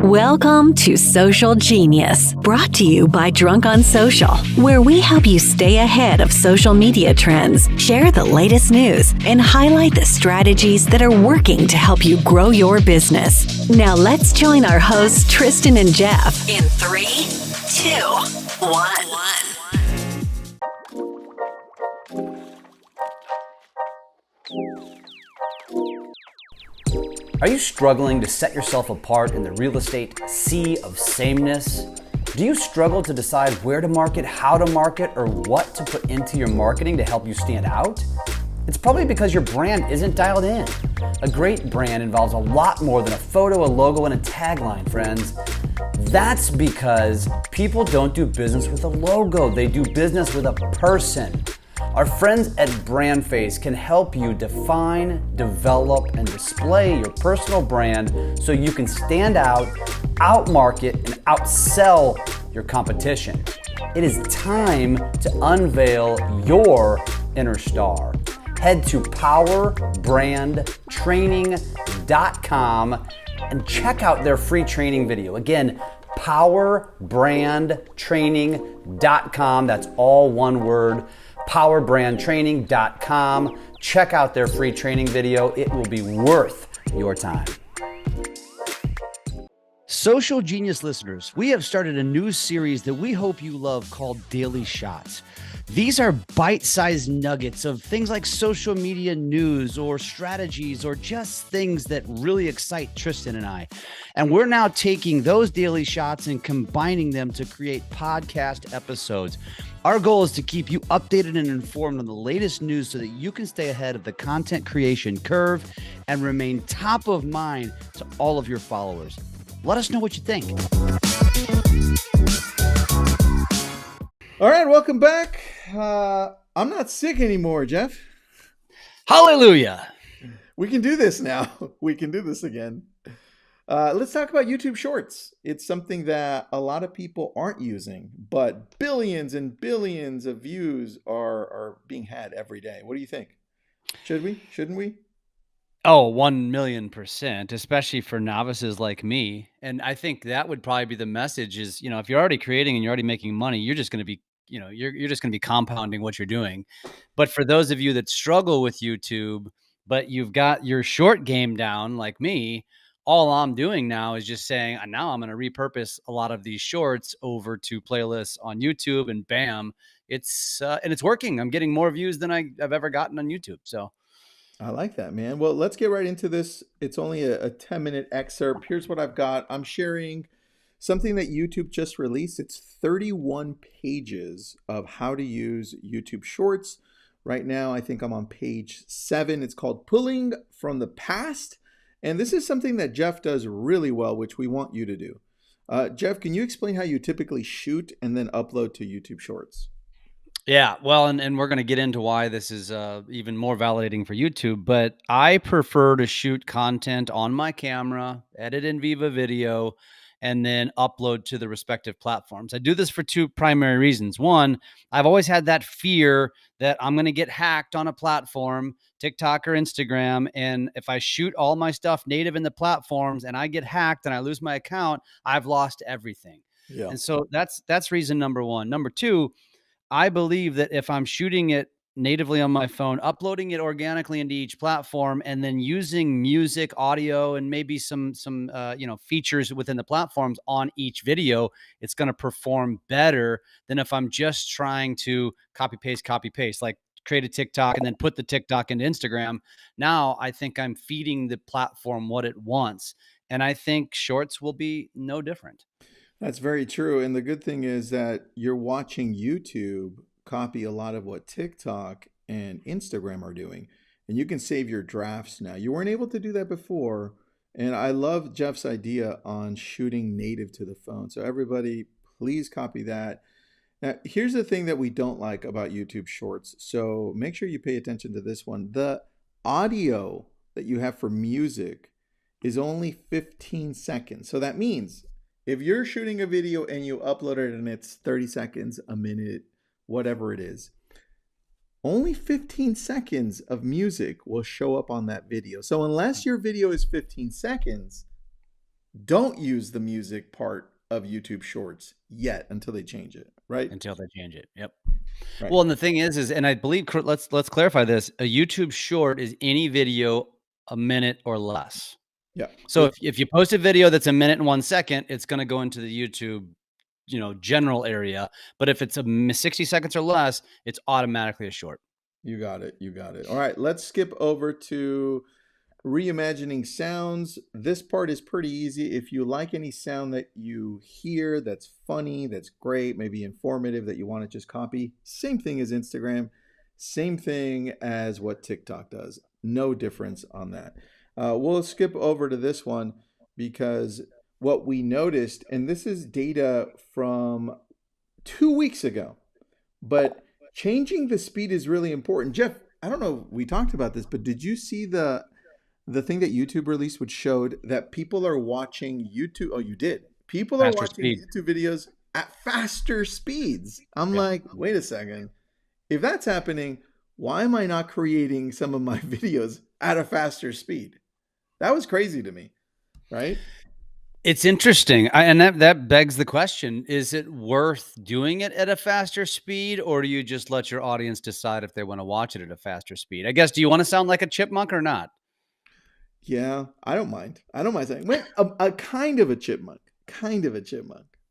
Welcome to Social Genius, brought to you by Drunk on Social, where we help you stay ahead of social media trends, share the latest news, and highlight the strategies that are working to help you grow your business. Now let's join our hosts, Tristan and Jeff, in 3, 2, 1. Are you struggling to set yourself apart in the real estate sea of sameness? Do you struggle to decide where to market, how to market, or what to put into your marketing to help you stand out? It's probably because your brand isn't dialed in. A great brand involves a lot more than a photo, a logo, and a tagline, friends. That's because people don't do business with a logo. They do business with a person. Our friends at BrandFace can help you define, develop, and display your personal brand so you can stand out, outmarket, and outsell your competition. It is time to unveil your inner star. Head to powerbrandtraining.com and check out their free training video. Again, powerbrandtraining.com. That's all one word. powerbrandtraining.com. Check out their free training video. It will be worth your time. Social Genius listeners, we have started a new series that we hope you love called Daily Shots. These are bite-sized nuggets of things like social media news or strategies or just things that really excite Tristan and I. And we're now taking those daily shots and combining them to create podcast episodes. Our goal is to keep you updated and informed on the latest news so that you can stay ahead of the content creation curve and remain top of mind to all of your followers. Let us know what you think. All right, welcome back. I'm not sick anymore, Jeff. Hallelujah. We can do this now. We can do this again. Let's talk about YouTube Shorts. It's something that a lot of people aren't using, but billions and billions of views are being had every day. What do you think? Should we? Shouldn't we? Oh, 1,000,000%, especially for novices like me. And I think that would probably be the message is, if you're already creating and you're already making money, you're just going to be, you're just going to be compounding what you're doing. But for those of you that struggle with YouTube, but you've got your short game down like me, all I'm doing now is just saying, now I'm going to repurpose a lot of these shorts over to playlists on YouTube, and bam, it's working. I'm getting more views than I've ever gotten on YouTube. So I like that, man. Well, let's get right into this. It's only a 10-minute excerpt. Here's what I've got. I'm sharing something that YouTube just released. It's 31 pages of how to use YouTube Shorts. Right now, I think I'm on page 7. It's called Pulling from the Past. And this is something that Jeff does really well, which we want you to do. Jeff, can you explain how you typically shoot and then upload to YouTube Shorts? yeah, well, and we're going to get into why this is even more validating for YouTube, but I prefer to shoot content on my camera, edit in Viva Video, and then upload to the respective platforms. I do this for 2 primary reasons. One, I've always had that fear that I'm going to get hacked on a platform, TikTok or Instagram, and if I shoot all my stuff native in the platforms and I get hacked and I lose my account, I've lost everything. Yeah. And so that's reason number 1. Number 2, I believe that if I'm shooting it natively on my phone, uploading it organically into each platform, and then using music, audio, and maybe some features within the platforms on each video, it's going to perform better than if I'm just trying to copy paste, like create a TikTok and then put the TikTok into Instagram. Now I think I'm feeding the platform what it wants, and I think Shorts will be no different. That's very true. And the good thing is that you're watching YouTube copy a lot of what TikTok and Instagram are doing. And you can save your drafts now. You weren't able to do that before. And I love Jeff's idea on shooting native to the phone. So everybody, please copy that. Now, here's the thing that we don't like about YouTube Shorts. So make sure you pay attention to this one. The audio that you have for music is only 15 seconds. So that means if you're shooting a video and you upload it and it's 30 seconds, a minute, whatever it is, only 15 seconds of music will show up on that video. So unless your video is 15 seconds, don't use the music part of YouTube Shorts yet until they change it, right? Until they change it. Yep. Right. Well, and the thing is, and I believe let's clarify this. A YouTube short is any video a minute or less. Yeah. So if you post a video that's a minute and 1 second, it's going to go into the YouTube, general area. But if it's 60 seconds or less, it's automatically a short. You got it. You got it. All right. Let's skip over to reimagining sounds. This part is pretty easy. If you like any sound that you hear that's funny, that's great, maybe informative, that you want to just copy, same thing as Instagram, same thing as what TikTok does. No difference on that. We'll skip over to this one because what we noticed, and this is data from 2 weeks ago, but changing the speed is really important. Jeff, I don't know if we talked about this, but did you see the thing that YouTube released, which showed that people are watching YouTube? Oh, you did. People are watching YouTube videos at faster speeds. I'm like, wait a second. If that's happening, why am I not creating some of my videos at a faster speed? That was crazy to me, right? It's interesting. And that begs the question, is it worth doing it at a faster speed, or do you just let your audience decide if they want to watch it at a faster speed? I guess, do you want to sound like a chipmunk or not? Yeah, I don't mind. I don't mind saying, wait, a kind of a chipmunk,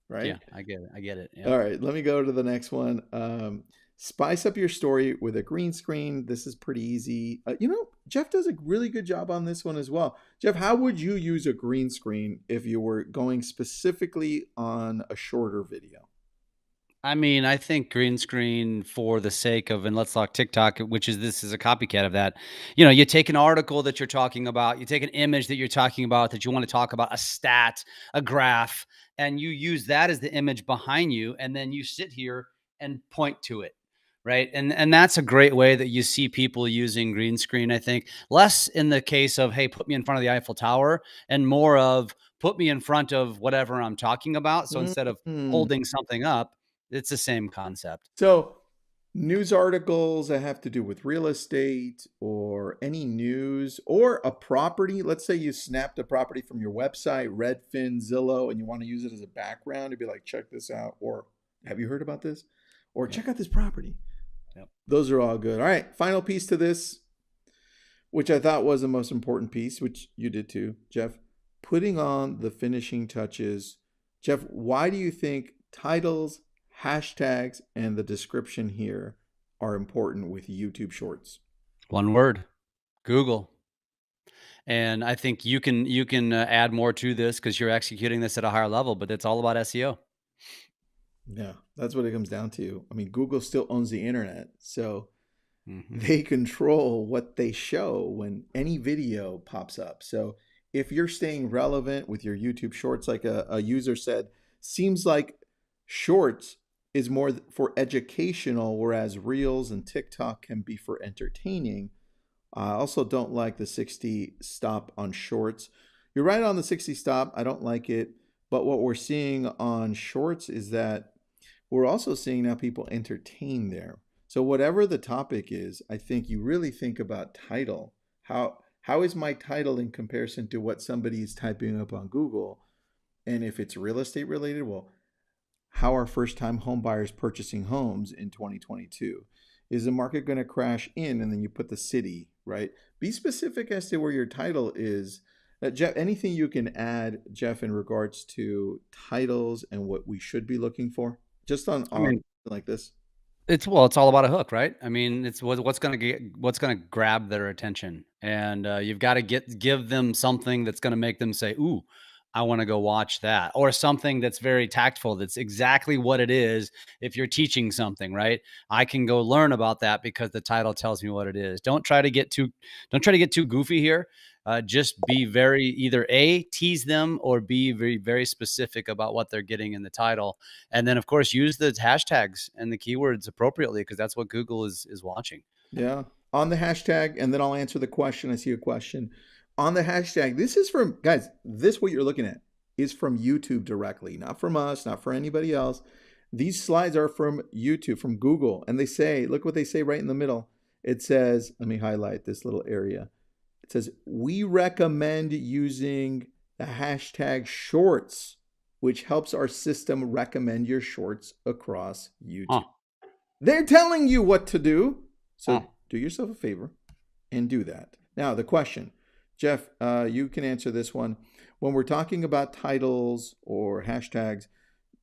right? Yeah, I get it. I get it. Yeah. All right, let me go to the next one. Spice up your story with a green screen. This is pretty easy. Jeff does a really good job on this one as well. Jeff, how would you use a green screen if you were going specifically on a shorter video? I mean, I think green screen for the sake of, and let's talk TikTok, this is a copycat of that. You take an article that you're talking about, you take an image that you're talking about that you want to talk about, a stat, a graph, and you use that as the image behind you. And then you sit here and point to it. Right. And that's a great way that you see people using green screen, I think. Less in the case of, hey, put me in front of the Eiffel Tower, and more of put me in front of whatever I'm talking about. So instead of holding something up, it's the same concept. So news articles that have to do with real estate or any news or a property. Let's say you snapped a property from your website, Redfin, Zillow, and you want to use it as a background to be like, check this out. Or have you heard about this? Or check out this property. Yep. Those are all good. All right. Final piece to this, which I thought was the most important piece, which you did too, Jeff. Putting on the finishing touches. Jeff, why do you think titles, hashtags, and the description here are important with YouTube Shorts? One word: Google. And I think you can add more to this because you're executing this at a higher level, but it's all about SEO. Yeah, that's what it comes down to. I mean, Google still owns the internet, so they control what they show when any video pops up. So if you're staying relevant with your YouTube Shorts, like a user said, seems like Shorts is more for educational, whereas Reels and TikTok can be for entertaining. I also don't like the 60 stop on Shorts. You're right on the 60 stop. I don't like it. But what we're seeing on Shorts is that we're also seeing now people entertain there. So whatever the topic is, I think you really think about title. How is my title in comparison to what somebody is typing up on Google? And if it's real estate related, well, how are first-time home buyers purchasing homes in 2022? Is the market going to crash in? And then you put the city, right? Be specific as to where your title is. Jeff, anything you can add, Jeff, in regards to titles and what we should be looking for? Just on like this. It's all about a hook, right? I mean, it's what's going to grab their attention, and you've got to give them something that's going to make them say, "Ooh, I want to go watch that," or something that's very tactful. That's exactly what it is. If you're teaching something, right? I can go learn about that because the title tells me what it is. Don't try to get too goofy here. Just be very either A, tease them, or B, very, very specific about what they're getting in the title. And then, of course, use the hashtags and the keywords appropriately because that's what Google is watching. Yeah. On the hashtag, and then I'll answer the question. I see a question. On the hashtag, this is from, guys, this what you're looking at is from YouTube directly, not from us, not for anybody else. These slides are from YouTube, from Google. And they say, look what they say right in the middle. It says, let me highlight this little area. It says, we recommend using the hashtag shorts, which helps our system recommend your shorts across YouTube. Huh. They're telling you what to do. So Huh. do yourself a favor and do that. Now, the question, Jeff, you can answer this one. When we're talking about titles or hashtags,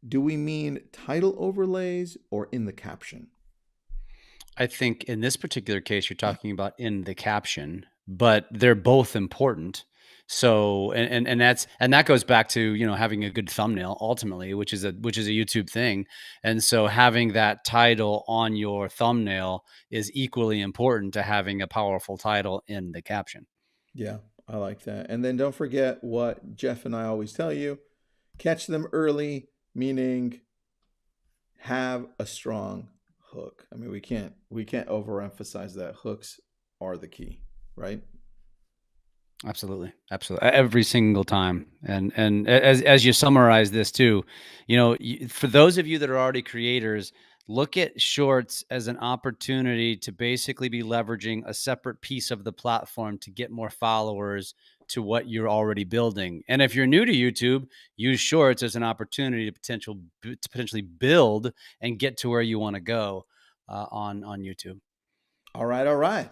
do we mean title overlays or in the caption? I think in this particular case, you're talking about in the caption, but they're both important. So, and that goes back to, you know, having a good thumbnail ultimately, which is a YouTube thing. And so having that title on your thumbnail is equally important to having a powerful title in the caption. Yeah, I like that. And then don't forget what Jeff and I always tell you, catch them early, meaning have a strong hook. I mean, we can't overemphasize that hooks are the key, right? Absolutely. Absolutely. Every single time. And as you summarize this too, you know, for those of you that are already creators, look at shorts as an opportunity to basically be leveraging a separate piece of the platform to get more followers to what you're already building. And if you're new to YouTube, use shorts as an opportunity to potentially build and get to where you want to go on YouTube. All right, all right.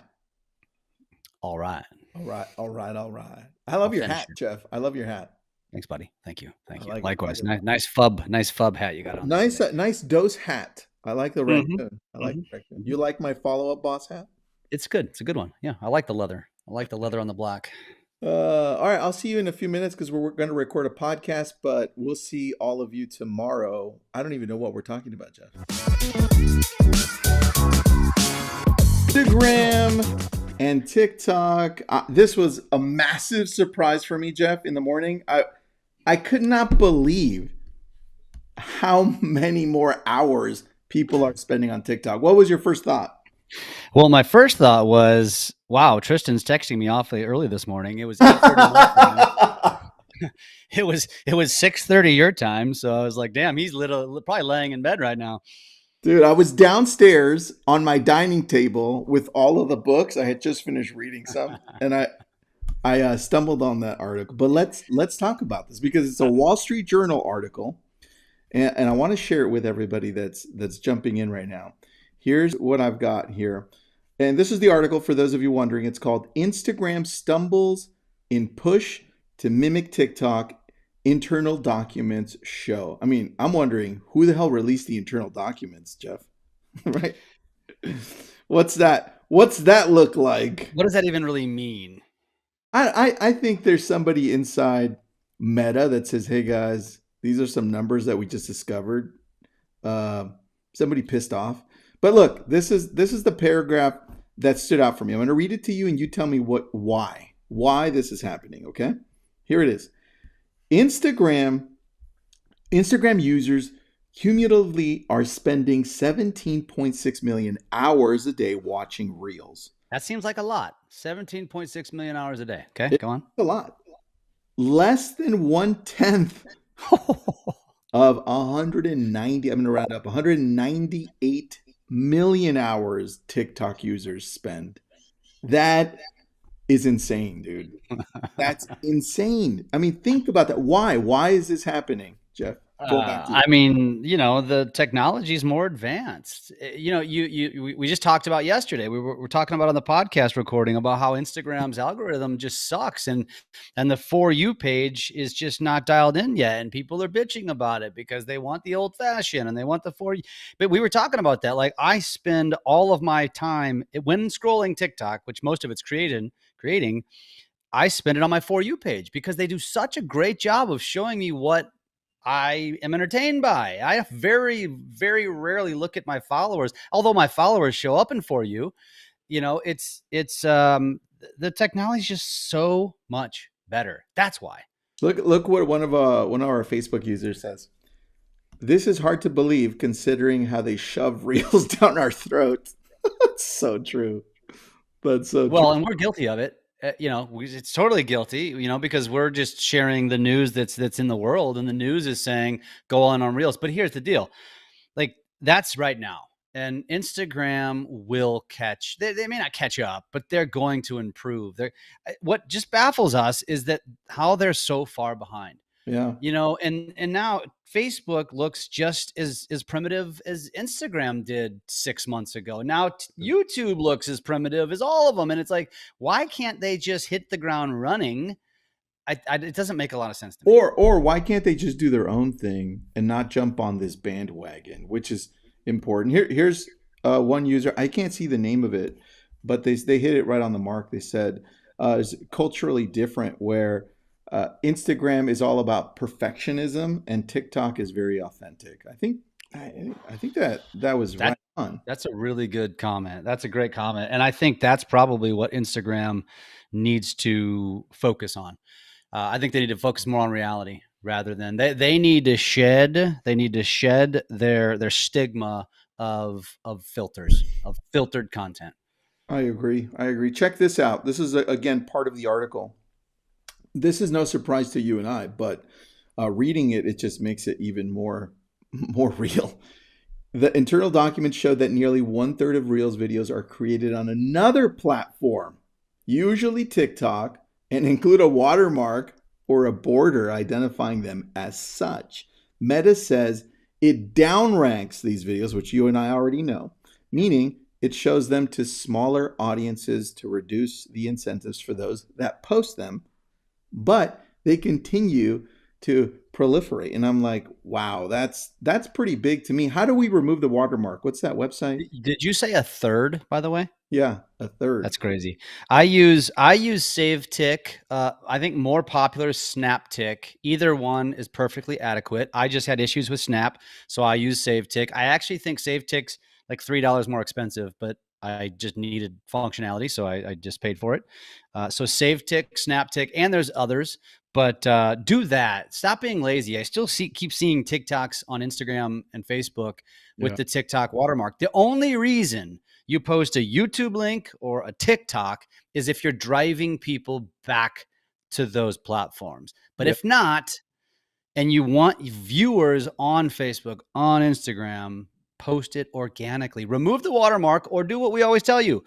All right. All right, all right, all right. I love your hat, Jeff. I love your hat. Thanks, buddy. Thank you. Thank you. Like Likewise. it. Nice fub hat you got on. Nice dose hat. I like the raccoon. I like the raccoon. You like my follow-up boss hat? It's good. It's a good one. Yeah, I like the leather. I like the leather on the black. All right, I'll see you in a few minutes because we're going to record a podcast, but we'll see all of you tomorrow. I don't even know what we're talking about, Jeff. Instagram and TikTok. This was a massive surprise for me, Jeff, in the morning. I could not believe how many more hours people are spending on TikTok. What was your first thought? Well, my first thought was, wow, Tristan's texting me awfully early this morning. It was 8:30 it was 6:30 your time, so I was like, damn, he's probably laying in bed right now. Dude, I was downstairs on my dining table with all of the books. I had just finished reading some, and I stumbled on that article. But let's talk about this because it's a Wall Street Journal article, and I want to share it with everybody that's jumping in right now. Here's what I've got here, and this is the article for those of you wondering. It's called "Instagram Stumbles in Push to Mimic TikTok." Internal documents show. I mean, I'm wondering who the hell released the internal documents, Jeff? Right? What's that look like? What does that even really mean? I think there's somebody inside Meta that says, "Hey guys, these are some numbers that we just discovered." Somebody pissed off. But look, this is the paragraph that stood out for me. I'm going to read it to you, and you tell me why this is happening. Okay, here it is. Instagram users cumulatively are spending 17.6 million hours a day watching Reels. That seems like a lot. 17.6 million hours a day. Okay, go on. A lot. Less than 1/10 of 190, I'm going to round up, 198 million hours TikTok users spend. That is insane, dude. That's insane. I mean, think about that. Why is this happening, Jeff? I mean, you know, the technology is more advanced. You know, we just talked about yesterday. We're talking about on the podcast recording about how Instagram's algorithm just sucks, and the For You page is just not dialed in yet, and people are bitching about it because they want the old fashioned and they want the For You. But we were talking about that. Like, I spend all of my time when scrolling TikTok, which most of it's creating. I spend it on my For You page because they do such a great job of showing me what I am entertained by. I very, very rarely look at my followers, although my followers show up in For You. You know, it's the technology is just so much better. That's why. Look what one of our Facebook users says. This is hard to believe considering how they shove Reels down our throats. That's so true. That's so well, true. And we're guilty of it. You know, it's totally guilty, you know, because we're just sharing the news that's in the world, and the news is saying go on Reels. But here's the deal. Like, that's right now. and Instagram will they may not catch up, but they're going to improve. What just baffles us is that how they're so far behind. Yeah. And now Facebook looks just as primitive as Instagram did 6 months ago. Now YouTube looks as primitive as all of them. And it's like, why can't they just hit the ground running? It doesn't make a lot of sense to me. Or why can't they just do their own thing and not jump on this bandwagon, which is important. Here's one user. I can't see the name of it, but they hit it right on the mark. They said it's culturally different, where Instagram is all about perfectionism and TikTok is very authentic. I think that was right on. That's a really good comment. That's a great comment. And I think that's probably what Instagram needs to focus on. I think they need to focus more on reality rather than they need to shed their stigma of filters, of filtered content. I agree. Check this out. This is again part of the article. This is no surprise to you and I, but reading it just makes it even more real. The internal documents show that nearly 1/3 of Reels videos are created on another platform, usually TikTok, and include a watermark or a border identifying them as such. Meta says it downranks these videos, which you and I already know, meaning it shows them to smaller audiences to reduce the incentives for those that post them, but they continue to proliferate. And I'm like, wow, that's pretty big to me. How do we remove the watermark? What's that website? Did you say 1/3, by the way? Yeah, 1/3. That's crazy. I use SaveTick. I think more popular is SnapTick. Either one is perfectly adequate. I just had issues with Snap, so I use SaveTick. I actually think SaveTick's like $3 more expensive, but I just needed functionality, so I just paid for it. So SaveTick, SnapTick, and there's others, but do that. Stop being lazy. I still keep seeing TikToks on Instagram and Facebook with the TikTok watermark. The only reason you post a YouTube link or a TikTok is if you're driving people back to those platforms. But if not, and you want viewers on Facebook, on Instagram, post it organically. Remove the watermark or do what we always tell you.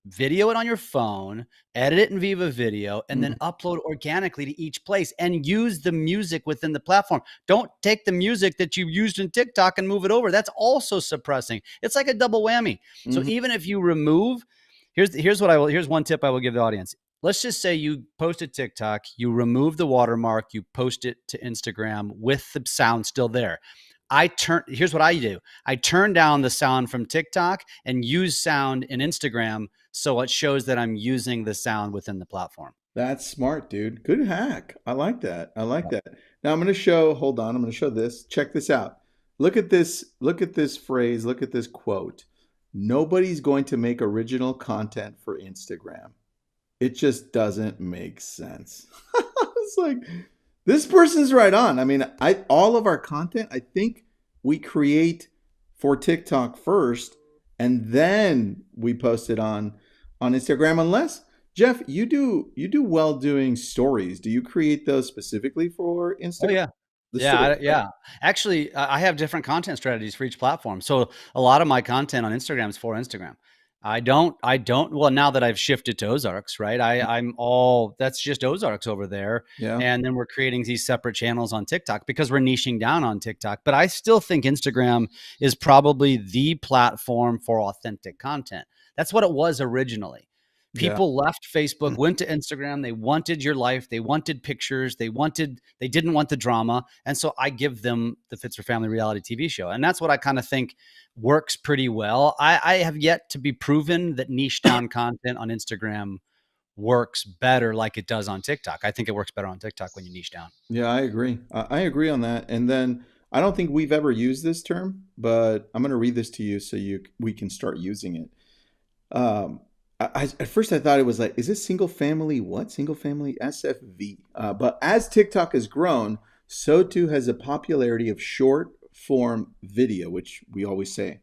Video it on your phone, edit it in Viva Video, and then upload organically to each place and use the music within the platform. Don't take the music that you used in TikTok and move it over. That's also suppressing. It's like a double whammy. So even if you remove, here's one tip I will give the audience. Let's just say you posted TikTok, you remove the watermark, you post it to Instagram with the sound still there. Here's what I do. I turn down the sound from TikTok and use sound in Instagram so it shows that I'm using the sound within the platform. That's smart, dude. Good hack. I like that. Now I'm going to show, hold on, I'm going to show this. Check this out. Look at this phrase, look at this quote. Nobody's going to make original content for Instagram. It just doesn't make sense. It's like, this person's right on. I mean, all of our content, I think we create for TikTok first, and then we post it on Instagram. Unless, Jeff, you do well doing stories. Do you create those specifically for Instagram? Oh, yeah. Actually, I have different content strategies for each platform. So a lot of my content on Instagram is for Instagram. I don't, well, now that I've shifted to Ozarks, right? That's just Ozarks over there. Yeah. And then we're creating these separate channels on TikTok because we're niching down on TikTok. But I still think Instagram is probably the platform for authentic content. That's what it was originally. People left Facebook, went to Instagram. They wanted your life. They wanted pictures. They didn't want the drama. And so I give them the Pfitzer Family reality TV show. And that's what I kind of think works pretty well. I have yet to be proven that niche down content on Instagram works better like it does on TikTok. I think it works better on TikTok when you niche down. Yeah, I agree. I agree on that. And then I don't think we've ever used this term, but I'm going to read this to you so we can start using it. At first I thought it was like, is this single family SFV? But as TikTok has grown, so too has the popularity of short form video, which we always say.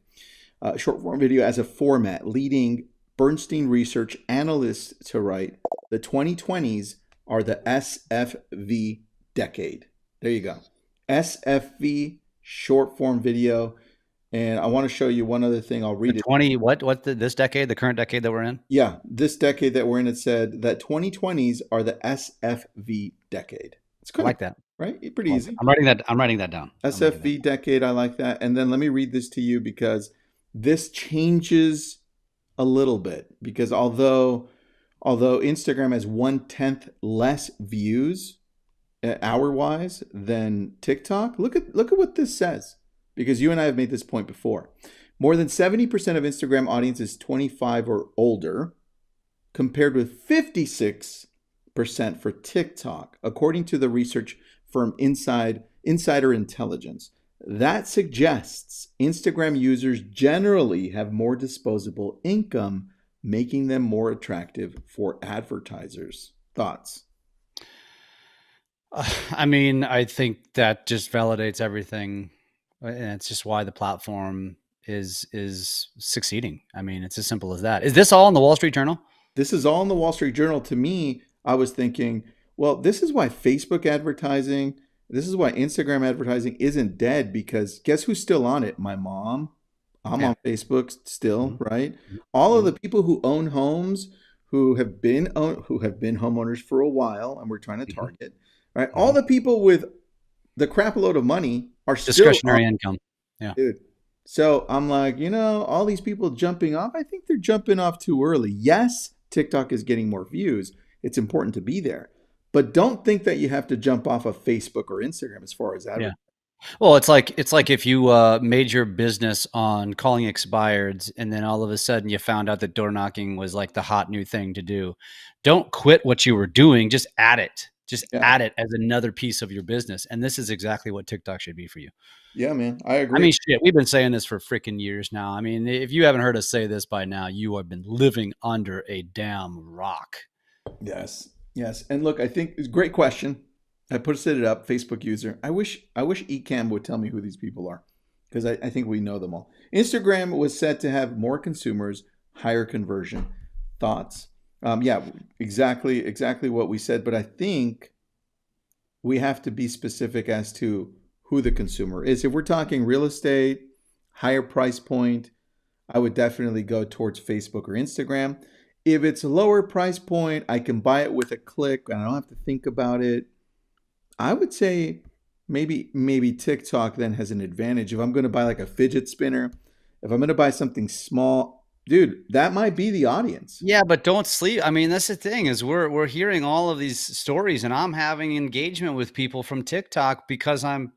Short form video as a format, leading Bernstein research analysts to write, the 2020s are the SFV decade. There you go. SFV, short form video. And I want to show you one other thing. I'll read it. This decade, the current decade that we're in? Yeah, this decade that we're in, it said that 2020s are the SFV decade. It's I kind like of that. right, pretty easy. I'm writing that down. SFV decade, I like that. And then let me read this to you because this changes a little bit. Because although Instagram has 1/10 less views hour wise than TikTok, look at what this says. Because you and I have made this point before. More than 70% of Instagram audience is 25 or older, compared with 56% for TikTok, according to the research firm Insider Intelligence. That suggests Instagram users generally have more disposable income, making them more attractive for advertisers. Thoughts? I mean, I think that just validates everything, and it's just why the platform is succeeding. I mean, it's as simple as that. Is this all in the Wall Street Journal? This is all in the Wall Street Journal. To me, I was thinking, well, this is why Facebook advertising, this is why Instagram advertising isn't dead, because guess who's still on it? My mom. I'm on Facebook still, right? All of the people who own homes, who have been homeowners for a while, and we're trying to target, right? All the people with the crap load of money are still discretionary income. Yeah, dude. So I'm like, all these people jumping off, I think they're jumping off too early. Yes, TikTok is getting more views. It's important to be there. But don't think that you have to jump off of Facebook or Instagram as far as that. Yeah. Well, it's like if you made your business on calling expireds, and then all of a sudden you found out that door knocking was like the hot new thing to do. Don't quit what you were doing. Just add it. Add it as another piece of your business. And this is exactly what TikTok should be for you. Yeah, man. I agree. I mean, shit, we've been saying this for freaking years now. I mean, if you haven't heard us say this by now, you have been living under a damn rock. Yes. And look, I think it's a great question. I posted it up, Facebook user. I wish Ecamm would tell me who these people are, because I think we know them all. Instagram was said to have more consumers, higher conversion. Thoughts? Yeah, exactly what we said. But I think we have to be specific as to who the consumer is. If we're talking real estate, higher price point, I would definitely go towards Facebook or Instagram. If it's a lower price point, I can buy it with a click and I don't have to think about it. I would say maybe TikTok then has an advantage. If I'm going to buy like a fidget spinner, if I'm going to buy something small, dude, that might be the audience. Yeah, but don't sleep. I mean, that's the thing is we're hearing all of these stories, and I'm having engagement with people from TikTok because I'm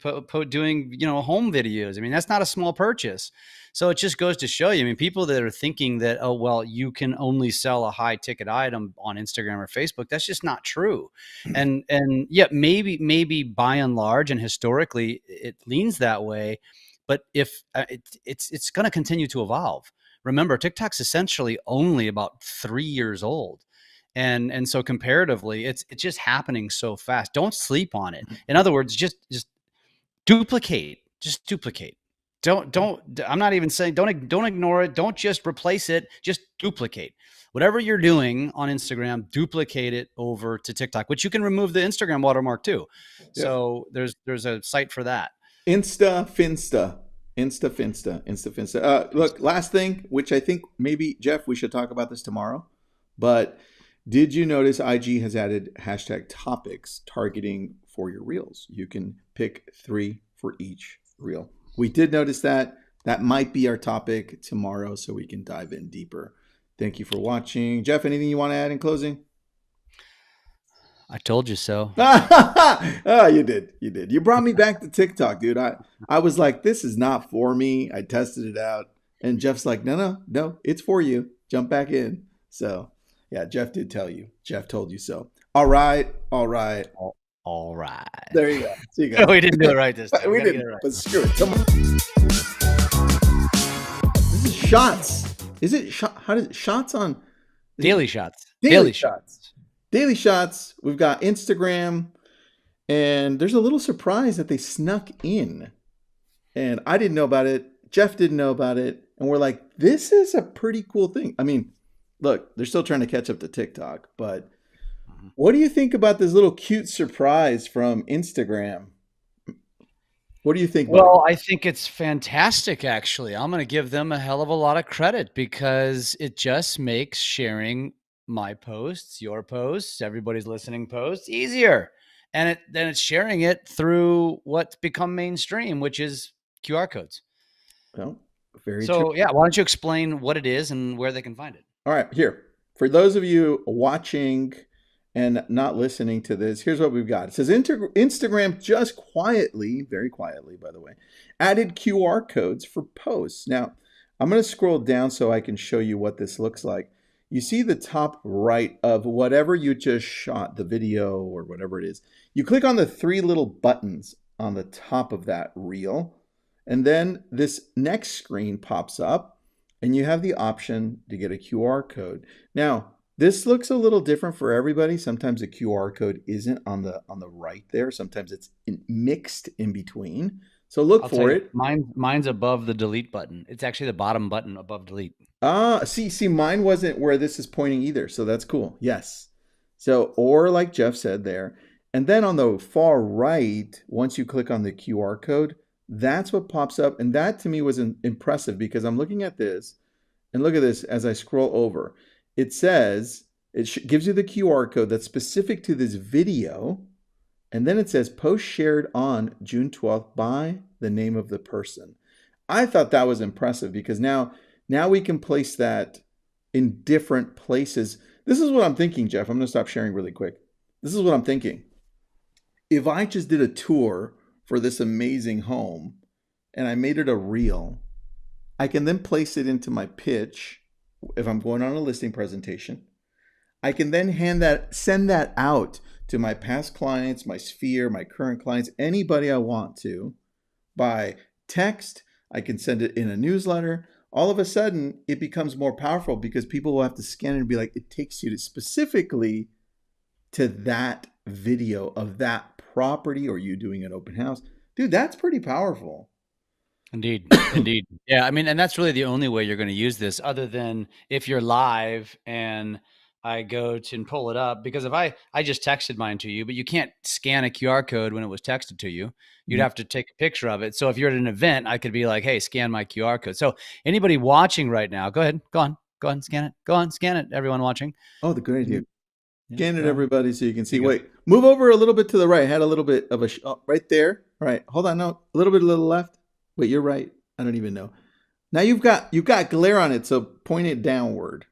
doing home videos. I mean, that's not a small purchase. So it just goes to show you. I mean, people that are thinking that, oh, well, you can only sell a high ticket item on Instagram or Facebook. That's just not true. And yeah, maybe by and large and historically it leans that way. But if it's going to continue to evolve. Remember, TikTok's essentially only about 3 years old. And so comparatively, it's just happening so fast. Don't sleep on it. In other words, just duplicate. Just duplicate. Don't. I'm not even saying don't ignore it. Don't just replace it. Just duplicate. Whatever you're doing on Instagram, duplicate it over to TikTok, which you can remove the Instagram watermark too. Yeah. So there's a site for that. Finsta. Look, last thing, which I think maybe, Jeff, we should talk about this tomorrow. But did you notice IG has added hashtag topics targeting for your reels? You can pick 3 for each reel. We did notice that. That might be our topic tomorrow, so we can dive in deeper. Thank you for watching. Jeff, anything you want to add in closing? I told you so. Oh, you did. You brought me back to TikTok, dude. I was like, this is not for me. I tested it out. And Jeff's like, no, it's for you. Jump back in. So, yeah, Jeff did tell you. Jeff told you so. All right. All right. There you go. See you guys. We didn't do it right this time. We didn't, right. But screw it. Come on. This is shots. Is it shots on? Daily shots. Daily shots. We've got Instagram, and there's a little surprise that they snuck in, and I didn't know about it. Jeff didn't know about it, and we're like, this is a pretty cool thing. I mean, look, they're still trying to catch up to TikTok, but what do you think about this little cute surprise from Instagram? What do you think, buddy? Well, I think it's fantastic, actually. I'm going to give them a hell of a lot of credit because it just makes sharing my posts, your posts, everybody's listening posts easier. And then it's sharing it through what's become mainstream, which is QR codes. Well, very true. So, yeah, why don't you explain what it is and where they can find it? All right, here. For those of you watching and not listening to this, here's what we've got. It says Instagram just quietly, very quietly, by the way, added QR codes for posts. Now, I'm going to scroll down so I can show you what this looks like. You see the top right of whatever you just shot, the video or whatever it is. You click on the three little buttons on the top of that reel, and then this next screen pops up, and you have the option to get a QR code. Now, this looks a little different for everybody. Sometimes the QR code isn't on the right there. Sometimes it's mixed in between. So look for it. Mine's above the delete button. It's actually the bottom button above delete. See, mine wasn't where this is pointing either. So that's cool. Yes. So, or like Jeff said there. And then on the far right, once you click on the QR code, that's what pops up. And that to me was impressive because I'm looking at this and look at this as I scroll over. It says, gives you the QR code that's specific to this video. And then it says post shared on June 12th by the name of the person. I thought that was impressive because now we can place that in different places. This is what I'm thinking, Jeff. I'm going to stop sharing really quick. This is what I'm thinking. If I just did a tour for this amazing home and I made it a reel, I can then place it into my pitch if I'm going on a listing presentation. I can then send that out to my past clients, my sphere, my current clients, anybody I want to by text. I can send it in a newsletter. All of a sudden, it becomes more powerful because people will have to scan it and be like, it takes you specifically to that video of that property or you doing an open house. Dude, that's pretty powerful. Indeed. Indeed. Yeah. I mean, and that's really the only way you're going to use this other than if you're live and I go to and pull it up, because if I just texted mine to you, but you can't scan a QR code when it was texted to you, you'd have to take a picture of it. So if you're at an event, I could be like, hey, scan my QR code. So anybody watching right now, go ahead, scan it. Go on, scan it. Everyone watching. Oh, the great idea. Yeah, Scan it, everybody, so you can see. Wait, move over a little bit to the right. Had a little bit of right there. All right, hold on. No, a little left. Wait, you're right. I don't even know. Now you've got glare on it, so point it downward.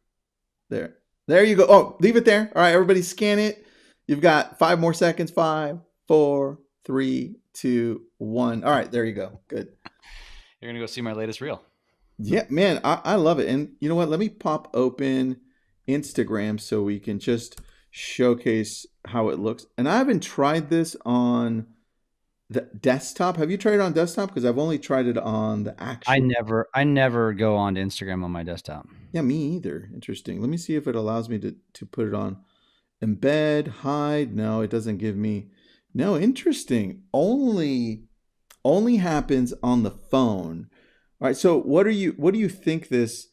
There you go. Oh, leave it there. All right, everybody scan it. You've got 5 more seconds. 5, 4, 3, 2, 1. All right, there you go. Good. You're going to go see my latest reel. Yeah, man, I love it. And you know what? Let me pop open Instagram so we can just showcase how it looks. And I haven't tried this on the desktop. Have you tried it on desktop? Because I've only tried it on the actual. I never go on to Instagram on my desktop. Yeah, me either. Interesting. Let me see if it allows me to put it on embed, hide. No, it doesn't give me. No, interesting. Only happens on the phone. All right. So what do you think this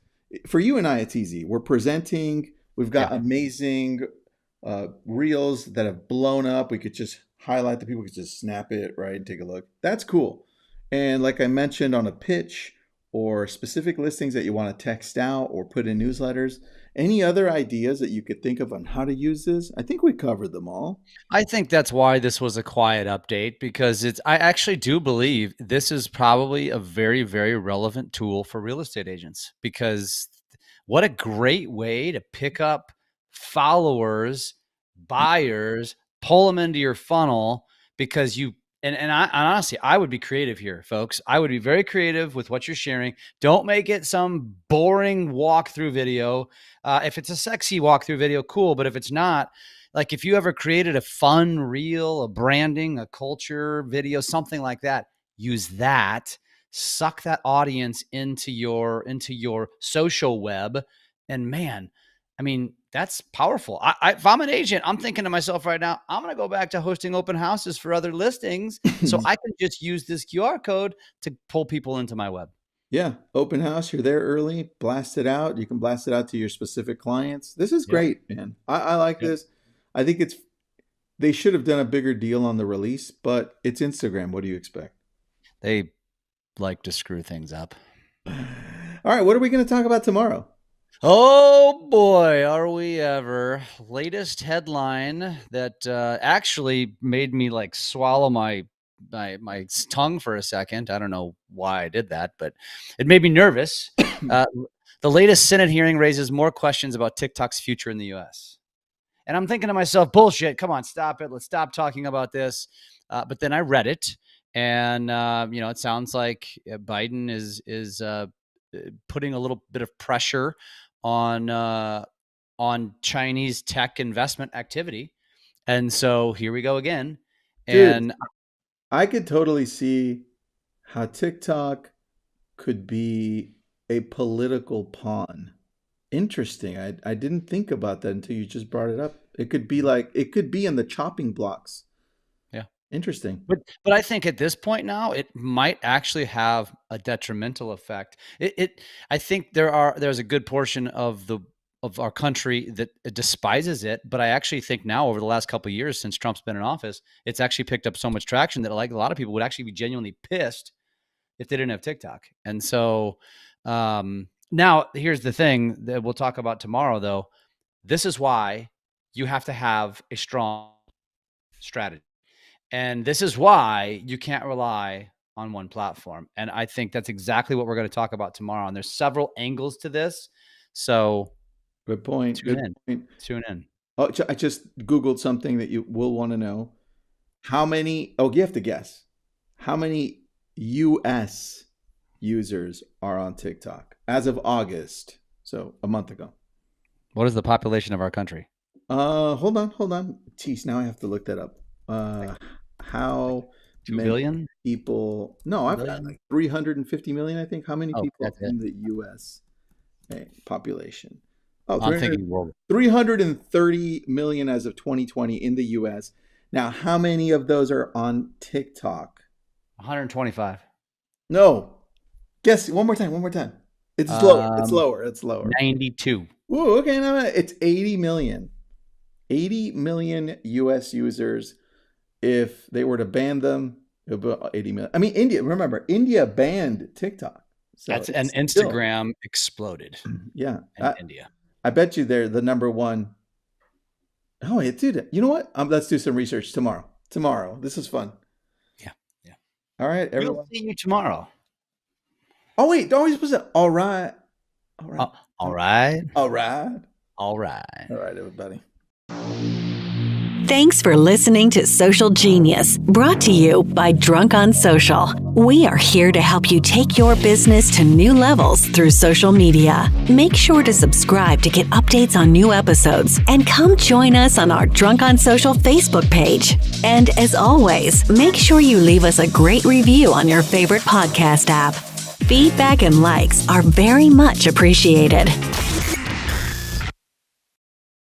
for you and I? It's easy. We're presenting. We've got amazing reels that have blown up. We could just highlight the people, could just snap it, right, and take a look. That's cool. And like I mentioned on a pitch or specific listings that you want to text out or put in newsletters, any other ideas that you could think of on how to use this? I think we covered them all. I think that's why this was a quiet update, because I actually do believe this is probably a very, very relevant tool for real estate agents, because what a great way to pick up followers, buyers, pull them into your funnel, because and honestly, I would be creative here, folks. I would be very creative with what you're sharing. Don't make it some boring walkthrough video. If it's a sexy walkthrough video, cool. But if it's not, like if you ever created a fun reel, a branding, a culture video, something like that, use that. Suck that audience into your social web, and man, I mean, that's powerful. If I'm an agent, I'm thinking to myself right now, I'm going to go back to hosting open houses for other listings so I can just use this QR code to pull people into my web. Yeah. Open house. You're there early. Blast it out. You can blast it out to your specific clients. This is great, man. I like this. I think they should have done a bigger deal on the release, but it's Instagram. What do you expect? They like to screw things up. All right, what are we going to talk about tomorrow? Oh boy, are we ever. Latest headline that actually made me like swallow my tongue for a second. I don't know why I did that, but it made me nervous. The latest Senate hearing raises more questions about TikTok's future in the US. And I'm thinking to myself, bullshit, come on, stop it. Let's stop talking about this. But then I read it, and it sounds like Biden is putting a little bit of pressure on Chinese tech investment activity. And so here we go again. And Dude, I could totally see how TikTok could be a political pawn. Interesting. I didn't think about that until you just brought it up. It could be in the chopping blocks. yeah. Interesting. But I think at this point now, it might actually have a detrimental effect. I think there's a good portion of our country that despises it, but I actually think now over the last couple of years since Trump's been in office, it's actually picked up so much traction that like a lot of people would actually be genuinely pissed if they didn't have TikTok. And so now here's the thing that we'll talk about tomorrow, though. This is why you have to have a strong strategy. And this is why you can't rely on one platform. And I think that's exactly what we're going to talk about tomorrow. And there's several angles to this. So good point. Tune in. Oh, I just Googled something that you will want to know. You have to guess. How many US users are on TikTok as of August? So a month ago. What is the population of our country? Hold on. Jeez, now I have to look that up. How 2 many billion people? No, I've got like 350 million, I think. How many people in the US population? Oh, I'm thinking world. 330 million as of 2020 in the US. Now, how many of those are on TikTok? 125. No. Guess one more time. It's lower. It's lower. 92. Ooh, okay. No, it's 80 million. 80 million US users. If they were to ban them, it would be 80 million. I mean, India banned TikTok. So and Instagram exploded. Yeah. In India. I bet you they're the number one. Oh, dude. You know what? Let's do some research tomorrow. This is fun. Yeah. All right, everyone. We'll see you tomorrow. Oh, wait. Don't we supposed to? All right. All right, everybody. Thanks for listening to Social Genius, brought to you by Drunk on Social. We are here to help you take your business to new levels through social media. Make sure to subscribe to get updates on new episodes and come join us on our Drunk on Social Facebook page. And as always, make sure you leave us a great review on your favorite podcast app. Feedback and likes are very much appreciated.